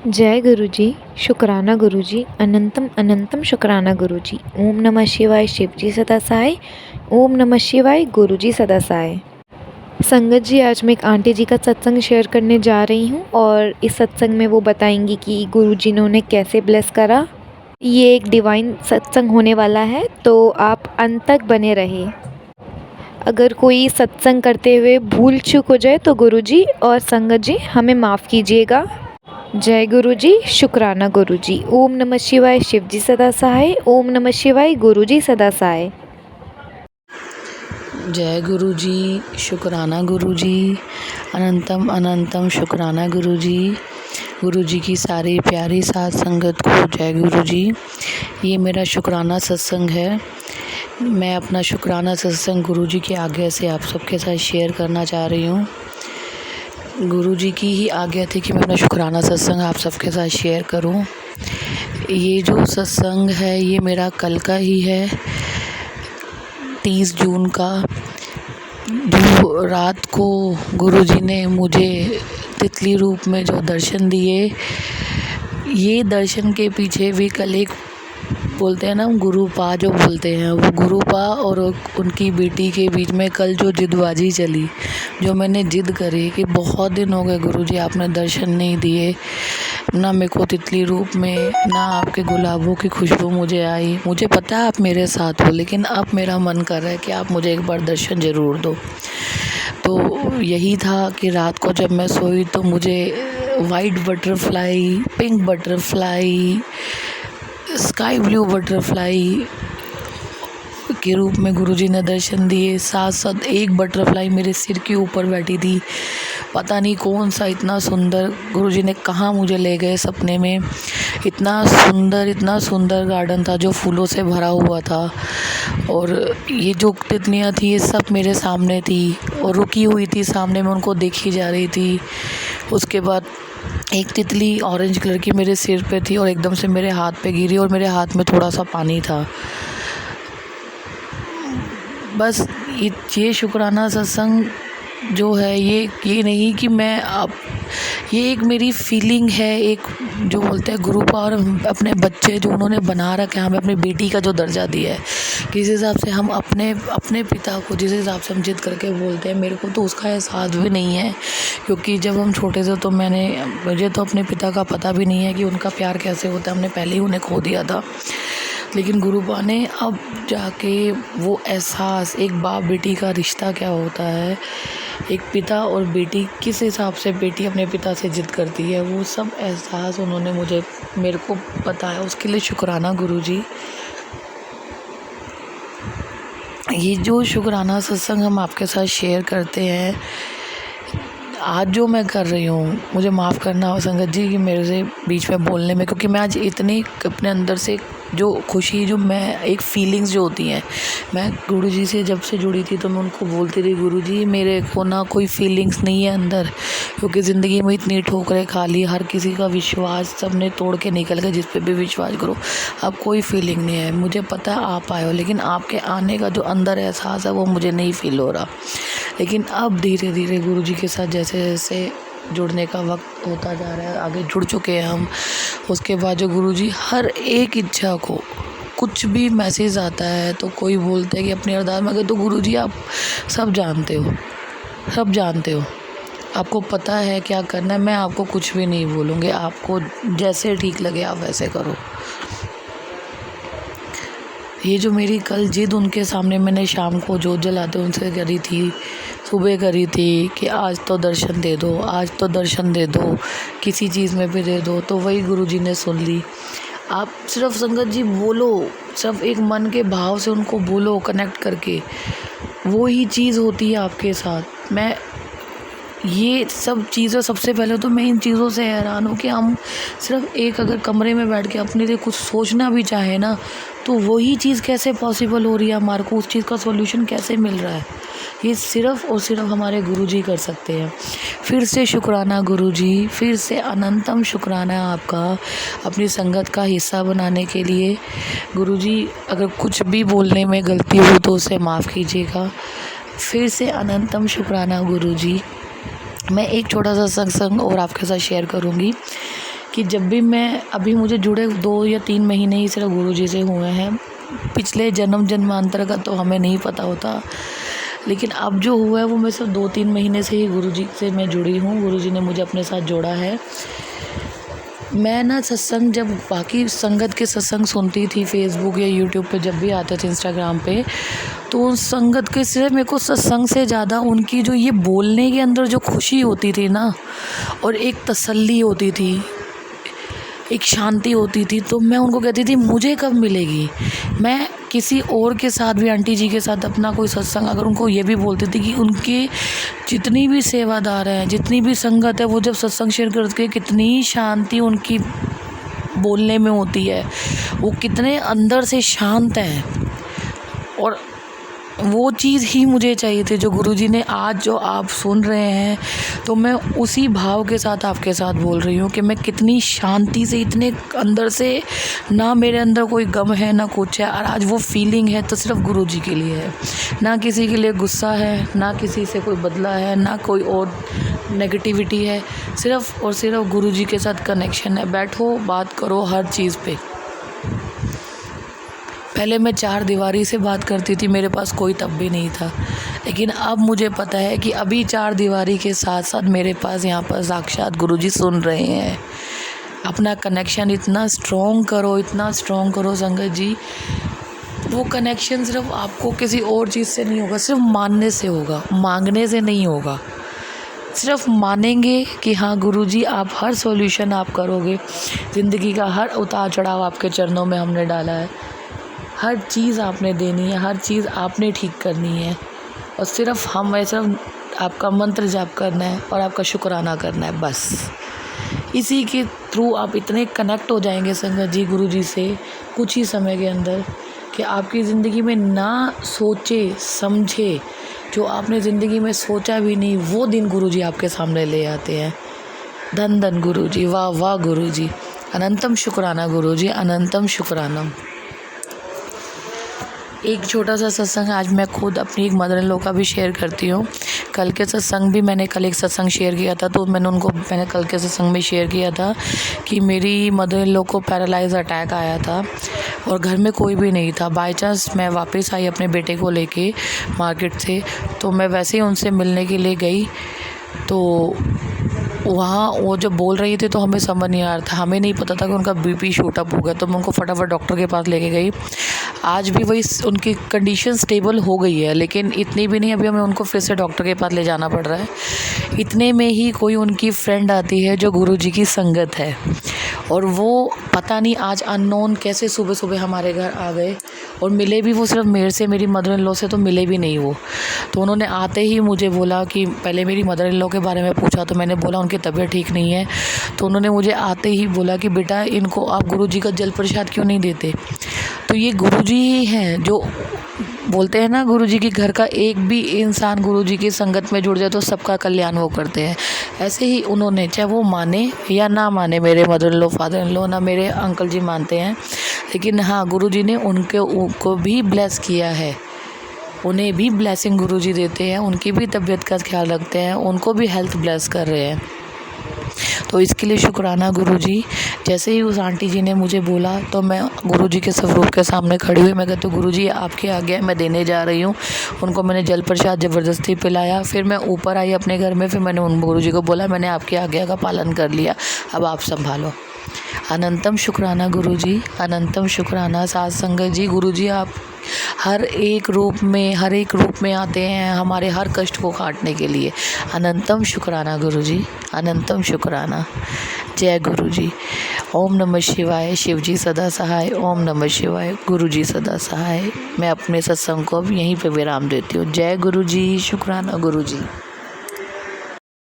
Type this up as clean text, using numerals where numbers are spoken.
जय गुरुजी, शुक्राना गुरुजी, अनंतम अनंतम शुक्राना गुरुजी। ओम नमः शिवाय, शिवजी सदा सहाय। ओम नमः शिवाय, गुरुजी सदा सहाय। संगत जी, आज मैं एक आंटी जी का सत्संग शेयर करने जा रही हूँ और इस सत्संग में वो बताएंगी कि गुरुजी ने उन्हें कैसे ब्लेस करा। ये एक डिवाइन सत्संग होने वाला है, तो आप अंत तक बने रहे। अगर कोई सत्संग करते हुए भूल चूक हो जाए तो गुरुजी और संगत जी हमें माफ़ कीजिएगा। जय गुरुजी, शुक्राना गुरुजी। ओम नमः शिवाय, शिवजी सदा सहाय। ओम नमः शिवाय, गुरुजी सदा सहाय। जय गुरुजी, शुक्राना गुरुजी, अनंतम अनंतम शुक्राना गुरुजी। गुरुजी की सारी प्यारी साथ संगत को जय गुरुजी। ये मेरा शुक्राना सत्संग है। मैं अपना शुक्राना सत्संग गुरुजी के आज्ञा से आप सबके साथ शेयर करना चाह रही हूँ। गुरुजी की ही आज्ञा थी कि मैं अपना शुक्राना सत्संग आप सबके साथ शेयर करूँ। ये जो सत्संग है ये मेरा कल का ही है, 30 जून का। जो रात को गुरुजी ने मुझे तितली रूप में जो दर्शन दिए, ये दर्शन के पीछे भी कल एक बोलते हैं ना, गुरुपा जो बोलते हैं, वो गुरुपा और उनकी बेटी के बीच में कल जो जिदबाजी चली, जो मैंने जिद करी कि बहुत दिन हो गए गुरुजी आपने दर्शन नहीं दिए, ना मेरे को तितली रूप में, ना आपके गुलाबों की खुशबू मुझे आई। मुझे पता है आप मेरे साथ हो, लेकिन अब मेरा मन कर रहा है कि आप मुझे एक बार दर्शन ज़रूर दो। तो यही था कि रात को जब मैं सोई तो मुझे white butterfly, pink butterfly, sky blue butterfly के रूप में गुरुजी ने दर्शन दिए। साथ साथ एक बटरफ्लाई मेरे सिर के ऊपर बैठी थी। पता नहीं कौन सा इतना सुंदर गुरुजी ने कहाँ मुझे ले गए सपने में। इतना सुंदर गार्डन था जो फूलों से भरा हुआ था, और ये जो तितलियाँ थी ये सब मेरे सामने थी और रुकी हुई थी सामने, मैं उनको देखी जा रही थी। उसके बाद एक तितली ऑरेंज कलर की मेरे सिर पे थी और एकदम से मेरे हाथ पे गिरी और मेरे हाथ में थोड़ा सा पानी था। बस ये शुक्राना सत्संग जो है ये नहीं कि मैं अब, ये एक मेरी फीलिंग है। एक जो बोलते हैं गुरुपा और अपने बच्चे जो उन्होंने बना रखा है, हमें अपनी बेटी का जो दर्जा दिया है, किस हिसाब से हम अपने पिता को जिस हिसाब से हम जिद करके बोलते हैं, मेरे को तो उसका एहसास भी नहीं है, क्योंकि जब हम छोटे थे तो मुझे तो अपने पिता का पता भी नहीं है कि उनका प्यार कैसे होता है। हमने पहले ही उन्हें खो दिया था। लेकिन गुरुपा ने अब जाके वो एहसास, एक बाप बेटी का रिश्ता क्या होता है, एक पिता और बेटी किस हिसाब से बेटी अपने पिता से जिद करती है, वो सब एहसास उन्होंने मेरे को बताया। उसके लिए शुक्राना गुरुजी। ये जो शुक्राना सत्संग हम आपके साथ शेयर करते हैं, आज जो मैं कर रही हूँ, मुझे माफ़ करना संगत जी कि मेरे से बीच में बोलने में, क्योंकि मैं आज इतनी अपने अंदर से जो खुशी, जो मैं एक फीलिंग्स जो होती हैं, मैं गुरुजी से जब से जुड़ी थी तो मैं उनको बोलती रही, गुरुजी मेरे को ना कोई फीलिंग्स नहीं है अंदर, क्योंकि ज़िंदगी में इतनी ठोकरें खा ली, हर किसी का विश्वास सबने तोड़ के निकल गए, जिस पे भी विश्वास करो अब कोई फीलिंग नहीं है। मुझे पता है आप आए हो, लेकिन आपके आने का जो अंदर एहसास है वो मुझे नहीं फील हो रहा। लेकिन अब धीरे धीरे गुरुजी के साथ जैसे जैसे जुड़ने का वक्त होता जा रहा है, आगे जुड़ चुके हैं हम। उसके बाद जो गुरुजी हर एक इच्छा को, कुछ भी मैसेज आता है तो कोई बोलता है कि अपनी अरदास मांगे, तो गुरुजी आप सब जानते हो, आपको पता है क्या करना है। मैं आपको कुछ भी नहीं बोलूँगी, आपको जैसे ठीक लगे आप वैसे करो। ये जो मेरी कल जिद उनके सामने मैंने शाम को जोत जलाते उनसे करी थी, सुबह करी थी कि आज तो दर्शन दे दो, आज तो दर्शन दे दो, किसी चीज़ में भी दे दो, तो वही गुरुजी ने सुन ली। आप सिर्फ संगत जी बोलो, सिर्फ एक मन के भाव से उनको बोलो, कनेक्ट करके, वो ही चीज़ होती है आपके साथ। मैं ये सब चीज़ें, सबसे पहले तो मैं इन चीज़ों से हैरान हूँ कि हम सिर्फ एक अगर कमरे में बैठ के अपने लिए कुछ सोचना भी चाहे ना, तो वही चीज़ कैसे पॉसिबल हो रही है हमारे को, उस चीज़ का सॉल्यूशन कैसे मिल रहा है, ये सिर्फ़ और सिर्फ हमारे गुरुजी कर सकते हैं। फिर से शुक्राना गुरुजी, फिर से अनंतम शुक्राना आपका अपनी संगत का हिस्सा बनाने के लिए। गुरुजी अगर कुछ भी बोलने में गलती हो तो उसे माफ़ कीजिएगा। फिर से अनंतम शुक्राना गुरुजी। मैं एक छोटा सा सत्संग और आपके साथ शेयर करूँगी कि कि जब भी मैं अभी मुझे जुड़े 2 या 3 महीने ही सिर्फ गुरुजी से हुए हैं। पिछले जन्मांतर का तो हमें नहीं पता होता, लेकिन अब जो हुआ है वो मैं सिर्फ 2-3 महीने से ही गुरुजी से मैं जुड़ी हूँ। गुरुजी ने मुझे अपने साथ जोड़ा है। मैं ना सत्संग, जब बाकी संगत के सत्संग सुनती थी फेसबुक या यूट्यूब पे, जब भी आते थे इंस्टाग्राम पे, तो उस संगत के सिर्फ मेरे को सत्संग से ज़्यादा उनकी जो ये बोलने के अंदर जो खुशी होती थी ना, और एक तसल्ली होती थी, एक शांति होती थी, तो मैं उनको कहती थी मुझे कब मिलेगी। मैं किसी और के साथ भी, आंटी जी के साथ अपना कोई सत्संग अगर उनको ये भी बोलती थी कि उनके जितनी भी सेवादार हैं, जितनी भी संगत है, वो जब सत्संग शेयर करके कितनी शांति उनकी बोलने में होती है, वो कितने अंदर से शांत हैं, और वो चीज़ ही मुझे चाहिए थी जो गुरुजी ने आज जो आप सुन रहे हैं। तो मैं उसी भाव के साथ आपके साथ बोल रही हूँ कि मैं कितनी शांति से, इतने अंदर से, ना मेरे अंदर कोई गम है ना कुछ है, और आज वो फीलिंग है तो सिर्फ गुरुजी के लिए है। ना किसी के लिए गुस्सा है, ना किसी से कोई बदला है, ना कोई और नेगेटिविटी है, सिर्फ और सिर्फ गुरुजी के साथ कनेक्शन है। बैठो, बात करो हर चीज़ पे। पहले मैं 4 दीवारी से बात करती थी, मेरे पास कोई तब भी नहीं था, लेकिन अब मुझे पता है कि अभी 4 दीवारी के साथ साथ मेरे पास यहाँ पर साक्षात गुरुजी सुन रहे हैं। अपना कनेक्शन इतना स्ट्रॉन्ग करो, इतना स्ट्रॉन्ग करो संगत जी। वो कनेक्शन सिर्फ आपको किसी और चीज़ से नहीं होगा, सिर्फ मानने से होगा, मांगने से नहीं होगा। सिर्फ मानेंगे कि हाँ गुरुजी आप हर सॉल्यूशन आप करोगे, ज़िंदगी का हर उतार चढ़ाव आपके चरणों में हमने डाला है, हर चीज़ आपने देनी है, हर चीज़ आपने ठीक करनी है, और सिर्फ आपका मंत्र जाप करना है और आपका शुक्राना करना है, बस। इसी के थ्रू आप इतने कनेक्ट हो जाएंगे संगत जी गुरुजी से कुछ ही समय के अंदर, कि आपकी ज़िंदगी में ना सोचे समझे, जो आपने ज़िंदगी में सोचा भी नहीं, वो दिन गुरुजी आपके सामने ले आते हैं। धन धन गुरुजी, वाह वाह गुरुजी, अनंतम शुक्राना गुरुजी, अनंतम शुक्राना। एक छोटा सा सत्संग आज मैं खुद अपनी एक मदर इन लॉ का भी शेयर करती हूँ। कल के सत्संग भी मैंने कल एक सत्संग शेयर किया था, तो मैंने कल के सत्संग में शेयर किया था कि मेरी मदर इन लॉ को पैरालाइज अटैक आया था और घर में कोई भी नहीं था। बाय चांस मैं वापस आई अपने बेटे को लेके मार्केट से, तो मैं वैसे ही उनसे मिलने के लिए गई, तो वहाँ वो जब बोल रही थी तो हमें समझ नहीं आ रहा था, हमें नहीं पता था कि उनका बीपी शूट अप हो गया, तो मैं उनको फटाफट डॉक्टर के पास लेके गई। आज भी वही उनकी कंडीशन स्टेबल हो गई है, लेकिन इतनी भी नहीं, अभी हमें उनको फिर से डॉक्टर के पास ले जाना पड़ रहा है। इतने में ही कोई उनकी फ्रेंड आती है जो गुरुजी की संगत है, और वो पता नहीं आज अननोन कैसे सुबह सुबह हमारे घर आ गए, और मिले भी वो सिर्फ मेरे से, मेरी मदर इन लॉ से तो मिले भी नहीं वो। तो उन्होंने आते ही मुझे बोला कि पहले मेरी मदर इन लॉ के बारे में पूछा, तो मैंने बोला उनकी तबीयत ठीक नहीं है, तो उन्होंने मुझे आते ही बोला कि बेटा इनको आप गुरुजी का जल प्रसाद क्यों नहीं देते। तो ये गुरुजी ही हैं जो बोलते हैं ना, गुरुजी के घर का एक भी इंसान गुरुजी की संगत में जुड़ जाए तो सबका कल्याण वो करते हैं। ऐसे ही उन्होंने, चाहे वो माने या ना माने, मेरे mother in law, father in law, ना मेरे अंकल जी मानते हैं, लेकिन हाँ गुरुजी ने उनको भी ब्लेस किया है, उन्हें भी ब्लेसिंग गुरुजी देते हैं, उनकी भी तबीयत का ख्याल रखते हैं, उनको भी हेल्थ ब्लेस कर रहे हैं। तो इसके लिए शुक्राना गुरुजी। जैसे ही उस आंटी जी ने मुझे बोला तो मैं गुरुजी के स्वरूप के सामने खड़ी हुई। मैं कहती हूँ गुरुजी आपके आगे मैं देने जा रही हूँ। उनको मैंने जल प्रसाद ज़बरदस्ती पिलाया। फिर मैं ऊपर आई अपने घर में, फिर मैंने उन गुरुजी को बोला मैंने आपकी आज्ञा का पालन कर लिया, अब आप संभालो। अनंतम शुक्राना गुरुजी, अनंतम शुक्राना साथ संगत जी। गुरुजी आप हर एक रूप में आते हैं हमारे हर कष्ट को काटने के लिए। अनंतम शुक्राना गुरुजी, अनंतम शुक्राना। जय गुरुजी। ओम नमः शिवाय। शिवजी सदा सहाय। ओम नमः शिवाय। गुरुजी सदा सहाय। मैं अपने सत्संग को अब यहीं पे विराम देती हूँ। जय गुरुजी। शुक्राना गुरुजी।